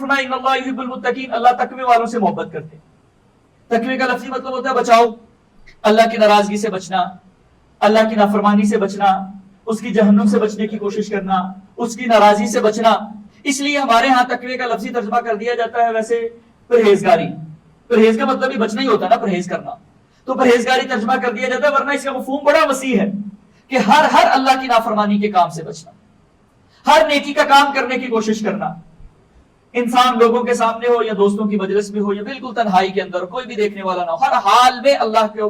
फरमाया इन्नल्लाह युहिब्बुल मुत्तकीन, अल्लाह तकवे वालों से मोहब्बत करते हैं। तकवे का लफ्ज़ी मतलब होता है बचाओ, अल्लाह की नाराजगी से बचना, अल्लाह की नाफरमानी से बचना, उसकी जहन्नुम से बचने की कोशिश करना, उसकी नाराजगी से बचना। इसलिए हमारे यहाँ तकवे का लफ्ज़ी तर्जुमा कर दिया जाता है वैसे परहेजगारी। परहेज का मतलब ही बचना ही होता है ना, परहेज करना, तो परहेजगारी तर्जुमा कर दिया जाता है, वरना इसका मफहूम बड़ा वसी है कि हर अल्लाह की नाफरमानी के काम से बचना, हर नेकी का काम करने की कोशिश करना। इंसान लोगों के सामने हो या दोस्तों की मजलिस में हो या बिल्कुल तन्हाई के अंदर, कोई भी देखने वाला ना हो, हर हाल में अल्लाह को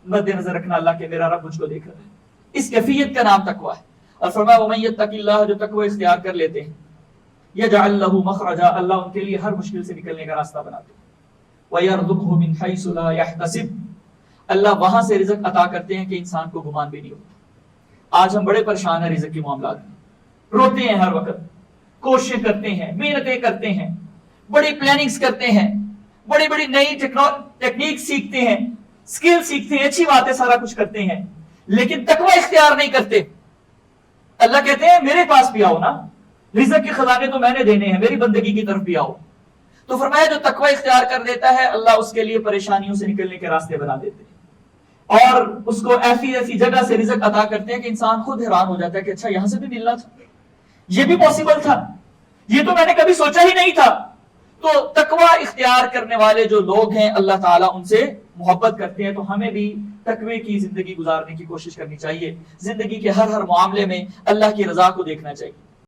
मद्देनजर रखना, अल्लाह के मेरा रब मुझको देख रहा है। इस कैफियत का नाम तकवा है। और फरमाया वमन यत्तकिल्लाह, जो तकवा इख्तियार कर लेते हैं, यजअल लहू मखरजा, अल्लाह उनके लिए हर मुश्किल से निकलने का रास्ता बनाते हैं। वयरज़ुक़हु मिन हैसु ला यहतसिब, अल्लाह वहां से रिज़्क़ अता करते हैं कि इंसान को गुमान भी नहीं होता। आज हम बड़े परेशान हैं रिज़्क़ के मामलात में, रोते हैं हर वक्त, कोशिशें करते हैं, मेहनतें करते हैं, बड़ी प्लानिंग्स करते हैं, बड़ी बड़ी नई टेक्निक सीखते हैं, स्किल सीखते हैं, अच्छी बात है, सारा कुछ करते हैं, लेकिन तकवा इख्तियार नहीं करते। अल्लाह कहते हैं मेरे पास भी आओ ना, रिज़्क़ के खजाने तो मैंने देने हैं, मेरी बंदगी की तरफ भी आओ। तो फरमाया जो तकवा इख्तियार कर देता है, अल्लाह उसके लिए परेशानियों से निकलने के रास्ते बना देते हैं और उसको ऐसी ऐसी जगह से रिज़्क़ अता करते हैं कि इंसान खुद हैरान हो जाता है कि अच्छा यहां से भी मिलना था, ये भी पॉसिबल था, ये तो मैंने कभी सोचा ही नहीं था। तो तकवा इख्तियार करने वाले जो लोग हैं, अल्लाह ताला उनसे मोहब्बत करते हैं। तो हमें भी तकवे की जिंदगी गुजारने की कोशिश करनी चाहिए, जिंदगी के हर मामले में अल्लाह की रजा को देखना चाहिए।